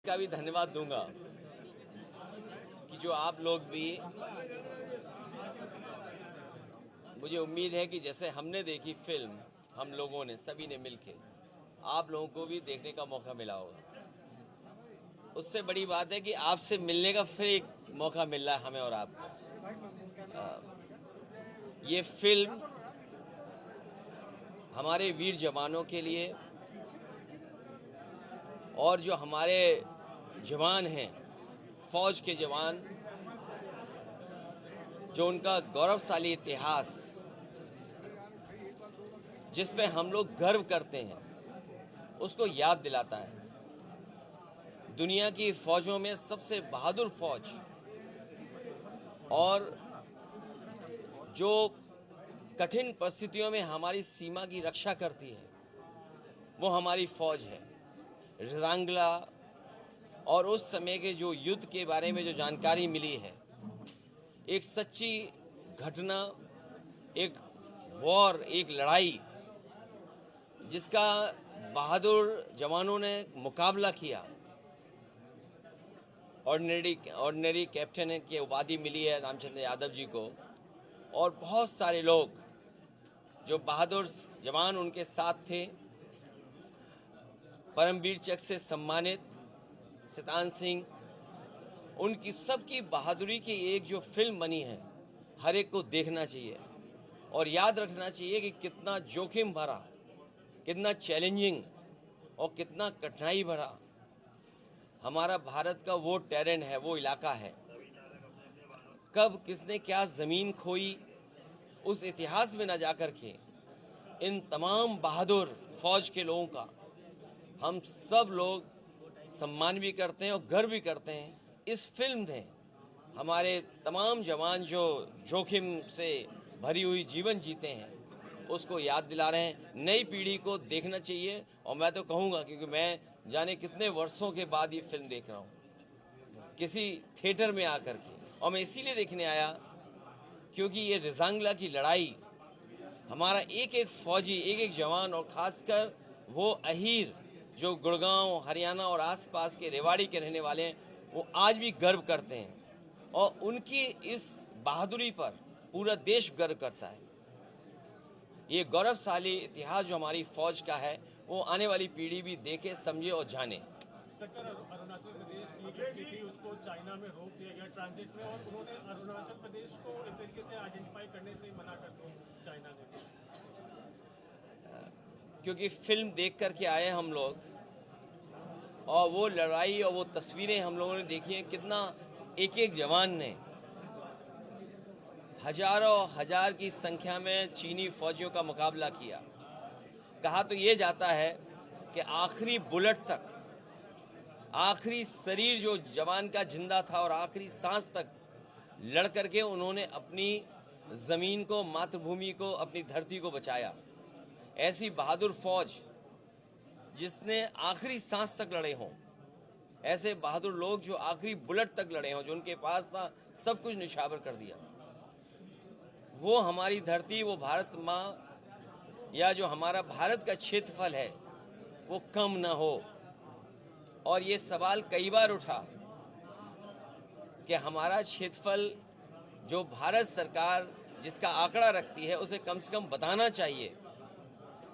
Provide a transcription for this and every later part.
का भी धन्यवाद दूंगा कि जो आप लोग भी, मुझे उम्मीद है कि जैसे हमने देखी फिल्म, हम लोगों ने सभी ने मिलके, आप लोगों को भी देखने का मौका मिला होगा। उससे बड़ी बात है कि आपसे मिलने का फिर एक मौका मिल रहा है हमें और आपको। ये फिल्म हमारे वीर जवानों के लिए और जो हमारे जवान हैं, फौज के जवान, जो उनका गौरवशाली इतिहास जिसमें हम लोग गर्व करते हैं, उसको याद दिलाता है। दुनिया की फौजों में सबसे बहादुर फौज और जो कठिन परिस्थितियों में हमारी सीमा की रक्षा करती है, वो हमारी फौज है। रिजांगला और उस समय के जो युद्ध के बारे में जो जानकारी मिली है, एक सच्ची घटना, एक वॉर, एक लड़ाई जिसका बहादुर जवानों ने मुकाबला किया। ऑर्डिनरी कैप्टन की उपाधि मिली है रामचंद्र यादव जी को, और बहुत सारे लोग जो बहादुर जवान उनके साथ थे, परमवीर चक्र से सम्मानित सितान सिंह, उनकी सबकी बहादुरी की एक जो फिल्म बनी है, हर एक को देखना चाहिए और याद रखना चाहिए कि कितना जोखिम भरा, कितना चैलेंजिंग और कितना कठिनाई भरा हमारा भारत का वो टेरेन है, वो इलाका है। कब किसने क्या जमीन खोई, उस इतिहास में न जाकर के इन तमाम बहादुर फौज के लोगों का हम सब लोग सम्मान भी करते हैं और गर्व भी करते हैं। इस फिल्म ने हमारे तमाम जवान जो जोखिम से भरी हुई जीवन जीते हैं, उसको याद दिला रहे हैं। नई पीढ़ी को देखना चाहिए, और मैं तो कहूँगा, क्योंकि मैं जाने कितने वर्षों के बाद ये फिल्म देख रहा हूँ किसी थिएटर में आकर के, और मैं इसीलिए देखने आया क्योंकि ये रिजांगला की लड़ाई हमारा एक एक फौजी, एक एक जवान, और खासकर वो अहीर जो गुड़गांव, हरियाणा और आसपास के रेवाड़ी के रहने वाले हैं, वो आज भी गर्व करते हैं, और उनकी इस बहादुरी पर पूरा देश गर्व करता है। ये गौरवशाली इतिहास जो हमारी फौज का है, वो आने वाली पीढ़ी भी देखे, समझे और जाने। अरुणाचल प्रदेश की लड़की थी, उसको चाइना में रोक दिया गया ट्रांजिट में, और उन्होंने अरुणाचल प्रदेश को एक तरीके से आइडेंटिफाई करने से मना कर दिया चाइना ने। क्योंकि फिल्म देख करके आए हम लोग, और वो लड़ाई और वो तस्वीरें हम लोगों ने देखी हैं, कितना एक एक जवान ने हजारों हजार की संख्या में चीनी फौजियों का मुकाबला किया। कहा तो ये जाता है कि आखिरी बुलेट तक, आखिरी शरीर जो जवान का जिंदा था और आखिरी सांस तक लड़ करके उन्होंने अपनी जमीन को, मातृभूमि को, अपनी धरती को बचाया। ऐसी बहादुर फौज जिसने आखिरी सांस तक लड़े हों, ऐसे बहादुर लोग जो आखिरी बुलेट तक लड़े हों, जो उनके पास था सब कुछ निछावर कर दिया, वो हमारी धरती, वो भारत माँ, या जो हमारा भारत का क्षेत्रफल है, वो कम न हो। और ये सवाल कई बार उठा कि हमारा क्षेत्रफल जो भारत सरकार जिसका आंकड़ा रखती है, उसे कम से कम बताना चाहिए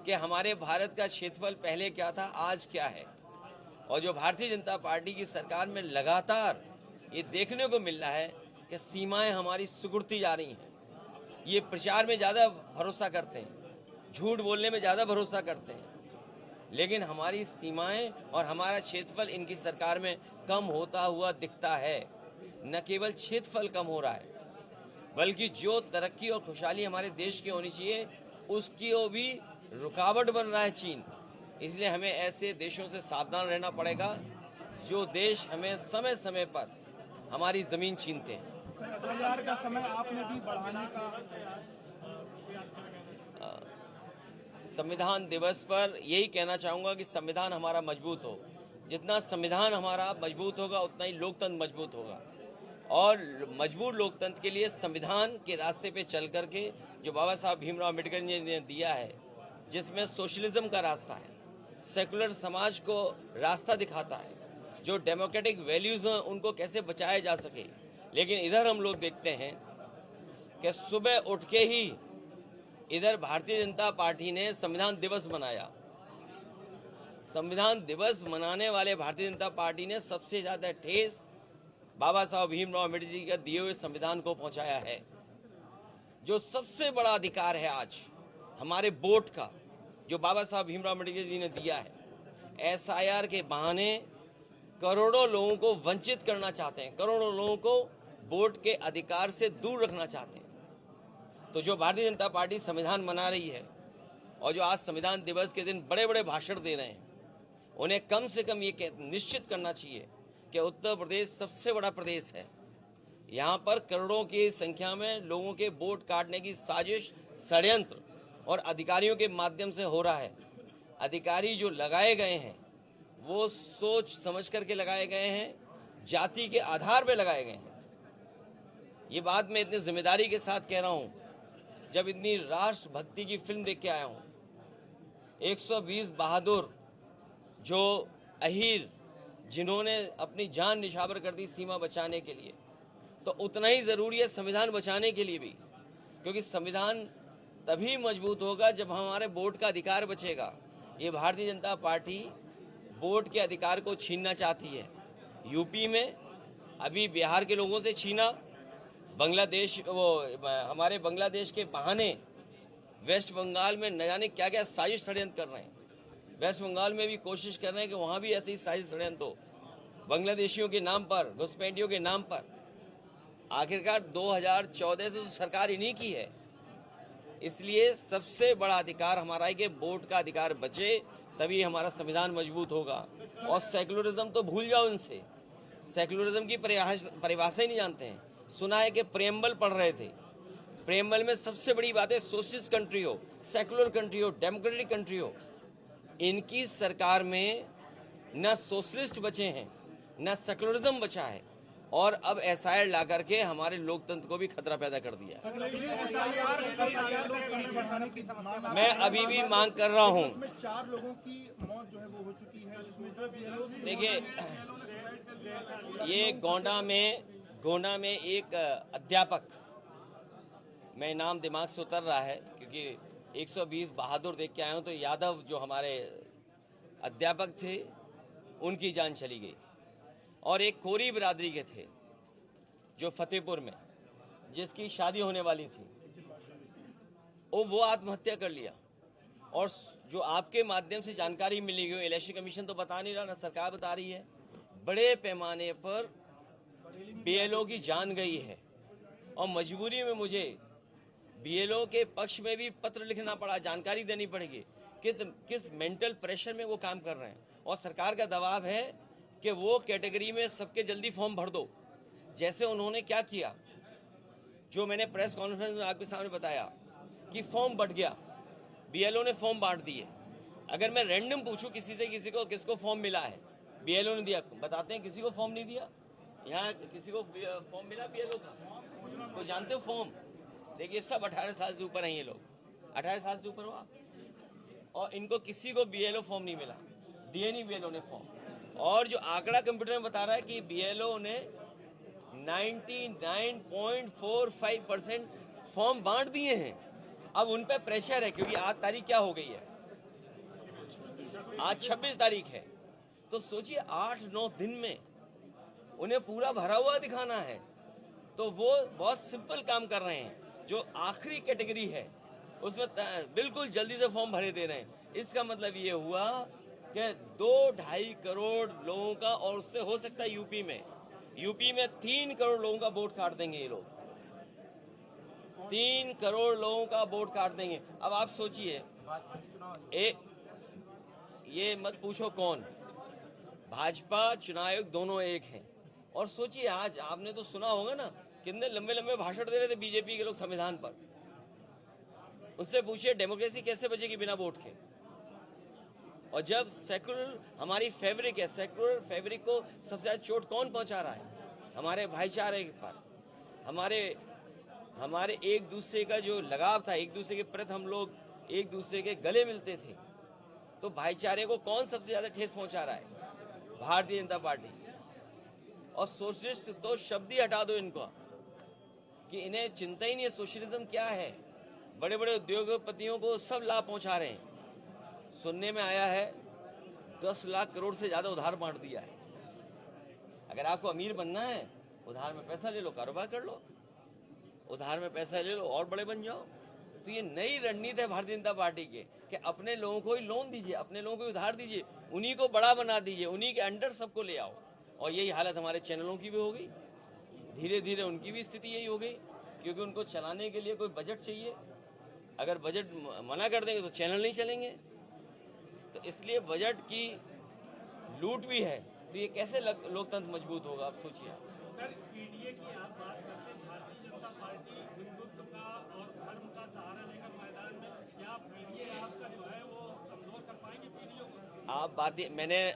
कि हमारे भारत का क्षेत्रफल पहले क्या था, आज क्या है। और जो भारतीय जनता पार्टी की सरकार में लगातार ये देखने को मिल रहा है कि सीमाएं हमारी सिकुड़ती जा रही हैं। ये प्रचार में ज़्यादा भरोसा करते हैं, झूठ बोलने में ज़्यादा भरोसा करते हैं, लेकिन हमारी सीमाएं और हमारा क्षेत्रफल इनकी सरकार में कम होता हुआ दिखता है। न केवल क्षेत्रफल कम हो रहा है, बल्कि जो तरक्की और खुशहाली हमारे देश की होनी चाहिए, उसकी वो भी रुकावट बन रहा है चीन। इसलिए हमें ऐसे देशों से सावधान रहना पड़ेगा जो देश हमें समय समय पर हमारी ज़मीन छीनते हैं। SIR का समय आपने भी बढ़ाने का, संविधान दिवस पर यही कहना चाहूँगा कि संविधान हमारा मजबूत हो। जितना संविधान हमारा मजबूत होगा, उतना ही लोकतंत्र मजबूत होगा, और मजबूत लोकतंत्र के लिए संविधान के रास्ते पे चल करके जो बाबा साहब भीमराव अम्बेडकर जी ने दिया है, जिसमें सोशलिज्म का रास्ता है, सेकुलर समाज को रास्ता दिखाता है, जो डेमोक्रेटिक वैल्यूज हैं उनको कैसे बचाया जा सके। लेकिन इधर हम लोग देखते हैं कि सुबह उठ के ही इधर भारतीय जनता पार्टी ने संविधान दिवस मनाया। संविधान दिवस मनाने वाले भारतीय जनता पार्टी ने सबसे ज्यादा ठेस बाबा साहब भीमराव अम्बेडकर जी का दिए हुए संविधान को पहुंचाया है। जो सबसे बड़ा अधिकार है आज हमारे वोट का, जो बाबा साहब भीमराव अम्बेडकर जी ने दिया है, एसआईआर के बहाने करोड़ों लोगों को वंचित करना चाहते हैं, करोड़ों लोगों को वोट के अधिकार से दूर रखना चाहते हैं। तो जो भारतीय जनता पार्टी संविधान मना रही है और जो आज संविधान दिवस के दिन बड़े बड़े भाषण दे रहे हैं, उन्हें कम से कम ये निश्चित करना चाहिए कि उत्तर प्रदेश सबसे बड़ा प्रदेश है। यहाँ पर करोड़ों की संख्या में लोगों के वोट काटने की साजिश, षड्यंत्र और अधिकारियों के माध्यम से हो रहा है। अधिकारी जो लगाए गए हैं वो सोच समझ करके लगाए गए हैं, जाति के आधार पर लगाए गए हैं। ये बात मैं इतनी जिम्मेदारी के साथ कह रहा हूँ, जब इतनी राष्ट्रभक्ति की फिल्म देख के आया हूँ। 120 बहादुर जो अहीर जिन्होंने अपनी जान निछावर कर दी सीमा बचाने के लिए, तो उतना ही ज़रूरी है संविधान बचाने के लिए भी, क्योंकि संविधान तभी मजबूत होगा जब हमारे वोट का अधिकार बचेगा। ये भारतीय जनता पार्टी वोट के अधिकार को छीनना चाहती है। यूपी में अभी बिहार के लोगों से छीना, बांग्लादेश हमारे बांग्लादेश के बहाने वेस्ट बंगाल में न जाने क्या क्या साजिश षड्यंत्र कर रहे हैं। वेस्ट बंगाल में भी कोशिश कर रहे हैं कि वहाँ भी ऐसी साजिश षड्यंत्र हो, बांग्लादेशियों के नाम पर, घुसपैठियों के नाम पर। आखिरकार 2014 से सरकार इन्हीं की है। इसलिए सबसे बड़ा अधिकार हमारा है कि वोट का अधिकार बचे, तभी हमारा संविधान मजबूत होगा। और सेकुलरिज्म तो भूल जाओ इनसे, सेकुलरिज्म की परिभाषा ही नहीं जानते हैं। सुना है कि प्रेम्बल पढ़ रहे थे, प्रेम्बल में सबसे बड़ी बात है सोशलिस्ट कंट्री हो, सेकुलर कंट्री हो, डेमोक्रेटिक कंट्री हो। इनकी सरकार में न सोशलिस्ट बचे हैं न सेकुलरिज्म बचा है, और अब एसआईआर ला करके हमारे लोकतंत्र को भी खतरा पैदा कर दिया। मैं अभी भी मांग कर रहा हूँ। 4 लोगों की मौत जो है वो हो चुकी है, जिसमें जो देखिए, ये गोंडा में एक अध्यापक, मैं नाम दिमाग से उतर रहा है क्योंकि 120 बहादुर देख के आया हूँ, तो यादव जो हमारे अध्यापक थे उनकी जान चली गई। और एक कोरी बिरादरी के थे जो फतेहपुर में, जिसकी शादी होने वाली थी, वो आत्महत्या कर लिया। और जो आपके माध्यम से जानकारी मिली गई, इलेक्शन कमीशन तो बता नहीं रहा, ना सरकार बता रही है, बड़े पैमाने पर बीएलओ की जान गई है। और मजबूरी में मुझे बीएलओ के पक्ष में भी पत्र लिखना पड़ा, जानकारी देनी पड़ेगी किस मेंटल प्रेशर में वो काम कर रहे हैं। और सरकार का दबाव है कि वो कैटेगरी में सबके जल्दी फॉर्म भर दो। जैसे उन्होंने क्या किया, जो मैंने प्रेस कॉन्फ्रेंस में आपके सामने बताया कि फॉर्म बंट गया, बीएलओ ने फॉर्म बांट दिए। अगर मैं रैंडम पूछूं किसी से किसको फॉर्म मिला है, बीएलओ ने दिया, बताते हैं किसी को फॉर्म नहीं दिया। यहाँ किसी को फॉर्म मिला बीएलओ का, तो जानते हो फॉर्म, देखिए सब 18 साल से ऊपर हैं ये लोग, 18 साल से ऊपर हुआ, और इनको किसी को बीएलओ फॉर्म नहीं मिला, दिए नहीं बीएलओ ने फॉर्म। और जो आंकड़ा कंप्यूटर में बता रहा है कि बीएलओ ने 99.45% फॉर्म बांट दिए हैं। अब उन पे प्रेशर है, क्योंकि आज तारीख क्या हो गई है, आज 26 तारीख है। तो सोचिए 8-9 दिन में उन्हें पूरा भरा हुआ दिखाना है। तो वो बहुत सिंपल काम कर रहे हैं। जो आखिरी कैटेगरी है उसमें बिल्कुल जल्दी से फॉर्म भरे दे रहे हैं। इसका मतलब ये हुआ कि 2-2.5 करोड़ लोगों का, और उससे हो सकता है यूपी में 3 करोड़ लोगों का वोट काट देंगे ये लोग, 3 करोड़ लोगों का वोट काट देंगे। अब आप सोचिए, ये मत पूछो कौन, भाजपा चुनाव आयोग दोनों एक हैं। और सोचिए, आज आपने तो सुना होगा ना, कितने लंबे लंबे भाषण दे रहे थे बीजेपी के लोग संविधान पर। उससे पूछिए डेमोक्रेसी कैसे बचेगी बिना वोट के। और जब सेकुलर हमारी फैब्रिक है, सेकुलर फैब्रिक को सबसे ज्यादा चोट कौन पहुंचा रहा है, हमारे भाईचारे पर, हमारे एक दूसरे का जो लगाव था, एक दूसरे के प्रति हम लोग एक दूसरे के गले मिलते थे, तो भाईचारे को कौन सबसे ज्यादा ठेस पहुंचा रहा है, भारतीय जनता पार्टी। और सोशलिस्ट तो शब्द ही हटा दो इनको, कि इन्हें चिंता ही नहीं है सोशलिज्म क्या है। बड़े बड़े उद्योगपतियों को सब लाभ पहुंचा रहे हैं। सुनने में आया है 10 लाख करोड़ से ज़्यादा उधार बांट दिया है। अगर आपको अमीर बनना है, उधार में पैसा ले लो, कारोबार कर लो, उधार में पैसा ले लो और बड़े बन जाओ। तो ये नई रणनीति है भारतीय जनता पार्टी के, कि अपने लोगों को ही लोन दीजिए, अपने लोगों को उधार दीजिए, उन्हीं को बड़ा बना दीजिए, उन्हीं के अंडर सबको ले आओ। और यही हालत हमारे चैनलों की भी हो गई। धीरे धीरे उनकी भी स्थिति यही हो गई, क्योंकि उनको चलाने के लिए कोई बजट चाहिए। अगर बजट मना कर देंगे तो चैनल नहीं चलेंगे। तो इसलिए बजट की लूट भी है। तो ये कैसे लोकतंत्र मजबूत होगा, आप सोचिए। सर, पीडीए की आप बात करते हैं, भारतीय जनता पार्टी हिंदुत्व का और धर्म का सहारा लेकर मैदान में, क्या पीडीए आपका जो है वो कमजोर कर पाएंगे पीडीए को? आप बात,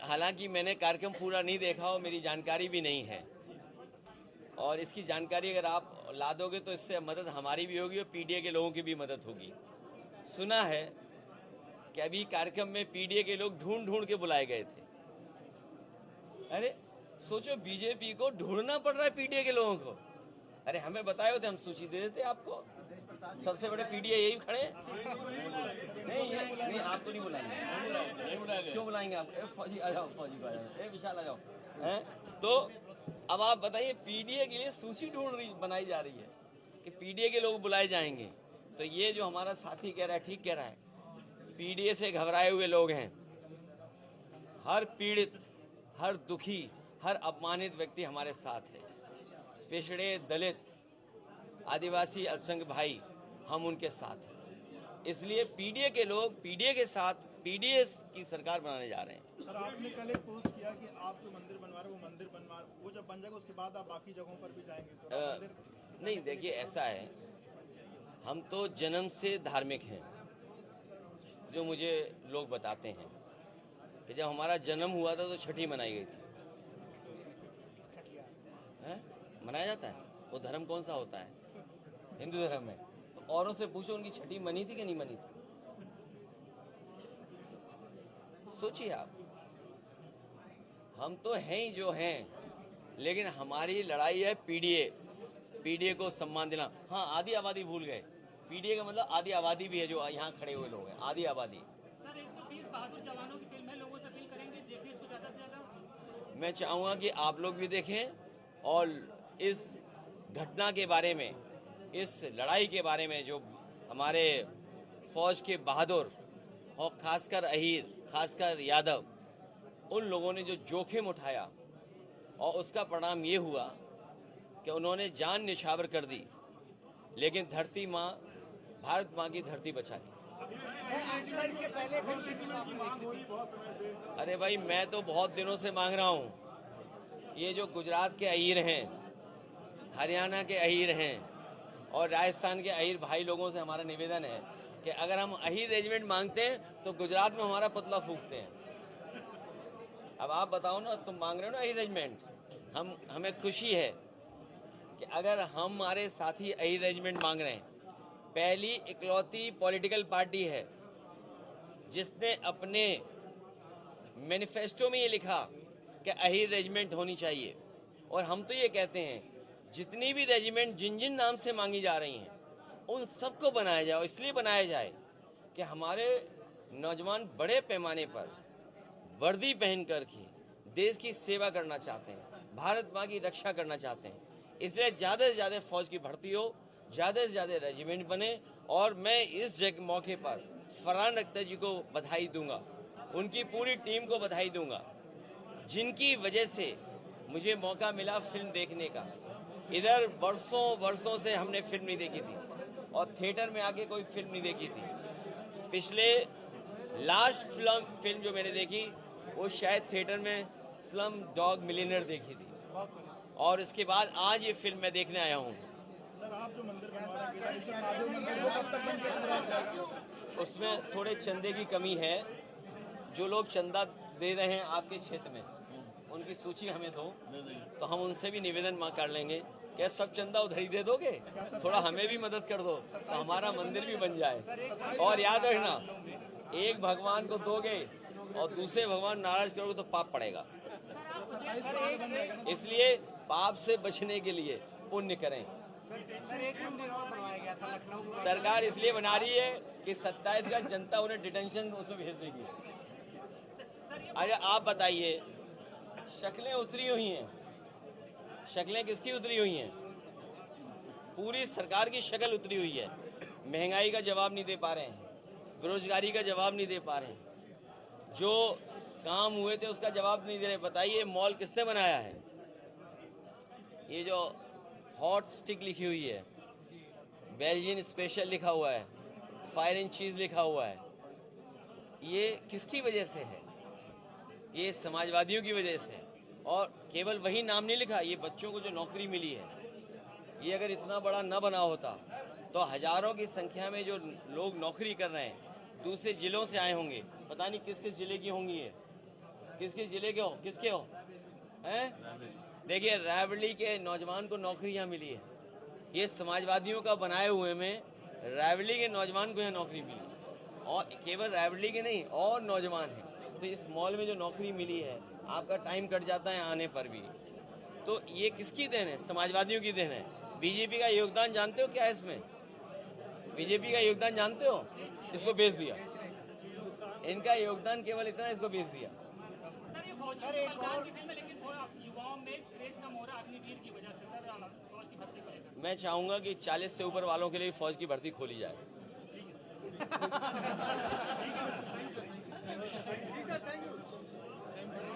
हालांकि मैंने कार्यक्रम पूरा नहीं देखा और मेरी जानकारी भी नहीं है, और इसकी जानकारी अगर आप ला दोगे तो इससे मदद हमारी भी होगी और पीडीए के लोगों की भी मदद होगी। सुना है कि अभी कार्यक्रम में पीडीए के लोग ढूंढ ढूंढ के बुलाए गए थे। अरे सोचो, बीजेपी को ढूंढना पड़ रहा है पीडीए के लोगों को। अरे हमें बताए होते, हम सूची दे देते आपको। सबसे बड़े पीडीए यही खड़े हैं। नहीं, आप तो नहीं बुलाएंगे। क्यों बुलाएंगे आप? फौजी आ जाओ, फौजी को आ जाओ, विशाल आ जाओ। हैं तो अब आप बताइए, पीडीए के लिए सूची बनाई जा रही है कि पीडीए के लोग बुलाए जाएंगे। तो ये जो हमारा साथी कह रहा है, ठीक कह रहा है। पीडीए से घबराए हुए लोग हैं। हर पीड़ित, हर दुखी, हर अपमानित व्यक्ति हमारे साथ है। पिछड़े, दलित, आदिवासी, अल्पसंख्यक भाई, हम उनके साथ हैं। इसलिए पीडीए के लोग पीडीए के साथ पीडीए की सरकार बनाने जा रहे हैं। सर, आपने कल एक पोस्ट किया कि आप जो मंदिर बनवा रहे हो वो मंदिर बनवा, वो जब बन जाएगा उसके बाद आप बाकी जगहों पर भी जाएंगे, तो आप मंदिर? नहीं, देखिए ऐसा है, हम तो जन्म से धार्मिक हैं। जो मुझे लोग बताते हैं कि जब हमारा जन्म हुआ था तो छठी मनाई गई थी। मनाया जाता है। वो धर्म कौन सा होता है? हिंदू धर्म में। तो औरों से पूछो, उनकी छठी मनी थी कि नहीं मनी थी? सोचिए आप। हम तो हैं ही जो हैं, लेकिन हमारी लड़ाई है पीडीए को सम्मान देना। हाँ, आधी आबादी भूल गए। पीडीए का मतलब आधी आबादी भी है जो यहाँ खड़े हुए लोग हैं, आधी आबादी। सर, 120 बहादुर जवानों की फिल्म है, लोगों से अपील करेंगे देखिए इसको ज्यादा से ज्यादा। मैं चाहूँगा कि आप लोग भी देखें और इस घटना के बारे में, इस लड़ाई के बारे में, जो हमारे फौज के बहादुर और खासकर अहीर, खासकर यादव, उन लोगों ने जो जोखिम उठाया और उसका परिणाम ये हुआ कि उन्होंने जान निछावर कर दी, लेकिन धरती माँ, भारत माँ की धरती बचा ली। अरे भाई, मैं तो बहुत दिनों से मांग रहा हूँ। ये जो गुजरात के अहीर हैं, हरियाणा के अहीर हैं और राजस्थान के अहीर भाई लोगों से हमारा निवेदन है कि अगर हम अहीर रेजिमेंट मांगते हैं तो गुजरात में हमारा पुतला फूंकते हैं। अब आप बताओ ना, तुम मांग रहे हो ना अहीर रेजिमेंट, हमें खुशी है कि अगर हमारे साथी अहीर रेजिमेंट मांग रहे हैं। पहली इकलौती पॉलिटिकल पार्टी है जिसने अपने मैनिफेस्टो में ये लिखा कि अहीर रेजिमेंट होनी चाहिए। और हम तो ये कहते हैं, जितनी भी रेजिमेंट जिन जिन नाम से मांगी जा रही हैं, उन सबको बनाया जाए। और इसलिए बनाया जाए कि हमारे नौजवान बड़े पैमाने पर वर्दी पहन कर के देश की सेवा करना चाहते हैं, भारत माँ की रक्षा करना चाहते हैं। इसलिए ज़्यादा से ज़्यादा फौज की भर्ती हो, ज़्यादा से ज़्यादा रेजिमेंट बने। और मैं इस मौके पर फरहान अख्तर जी को बधाई दूंगा, उनकी पूरी टीम को बधाई दूंगा, जिनकी वजह से मुझे मौका मिला फिल्म देखने का। इधर वर्षों से हमने फिल्म नहीं देखी थी और थिएटर में आके कोई फिल्म नहीं देखी थी। पिछले लास्ट फिल्म जो मैंने देखी वो शायद थिएटर में स्लम डॉग मिलियनेयर देखी थी, और इसके बाद आज ये फिल्म मैं देखने आया हूँ। सर, आप जो मंदिर बनवा रहे हैं केदारेश्वर महादेव मंदिर, वो कब तक बन के पूरा हो जाएगा? उसमें थोड़े चंदे की कमी है। जो लोग चंदा दे रहे हैं आपके क्षेत्र में, उनकी सूची हमें दो, तो हम उनसे भी निवेदन कर लेंगे। क्या सब चंदा उधर ही दे दोगे? थोड़ा हमें भी मदद कर दो तो हमारा मंदिर भी बन जाए। और याद रखना, एक भगवान को दोगे और दूसरे भगवान नाराज करोगे तो पाप पड़ेगा। इसलिए पाप से बचने के लिए पुण्य करें। सर एक मंदिर और बनवाया गया था लखनऊ। सरकार इसलिए बना रही है कि 27 का जनता उन्हें डिटेंशन उसमें भेज देगी। अच्छा आप बताइए, शक्लें उतरी हुई हैं, शक्लें किसकी उतरी हुई हैं? पूरी सरकार की शक्ल उतरी हुई है। महंगाई का जवाब नहीं दे पा रहे हैं, बेरोजगारी का जवाब नहीं दे पा रहे हैं, जो काम हुए थे उसका जवाब नहीं दे रहे। बताइए मॉल किसने बनाया है? ये जो हॉट स्टिक लिखी हुई है, बेल्जियन स्पेशल लिखा हुआ है, फायर एंड चीज लिखा हुआ है, ये किसकी वजह से है? ये समाजवादियों की वजह से। और केवल वही नाम नहीं लिखा, ये बच्चों को जो नौकरी मिली है, ये अगर इतना बड़ा न बना होता तो हजारों की संख्या में जो लोग नौकरी कर रहे हैं दूसरे जिलों से आए होंगे। पता नहीं किस किस जिले की होंगी ये, किस किस जिले के हो, किसके हो हैं? देखिए रायबरेली के नौजवान को नौकरी यहाँ मिली है। ये समाजवादियों का बनाए हुए में रायबरेली के नौजवान को यहाँ नौकरी मिली, और केवल रायबरेली के नहीं और नौजवान हैं। तो इस मॉल में जो नौकरी मिली है, आपका टाइम कट जाता है आने पर भी, तो ये किसकी देन है? समाजवादियों की देन है। बीजेपी का योगदान जानते हो क्या है इसमें? बीजेपी का योगदान जानते हो? इसको बेच दिया। इनका योगदान केवल इतना, इसको बेच दिया। सर ये फौजी की पहचान की फिल्म है, लेकिन थोड़ा युवाओं में क्रेज कम हो रहा है अग्निवीर की वजह से। सर फौज की भर्ती को लेकर मैं चाहूंगा कि 40 से ऊपर वालों के लिए फौज की भर्ती खोली जाए।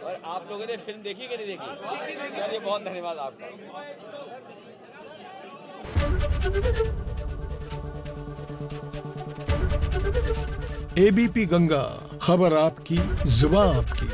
और आप लोगों ने फिल्म देखी कि नहीं देखी? चलिए बहुत धन्यवाद आपका। एबीपी गंगा, खबर आपकी, जुबान आपकी।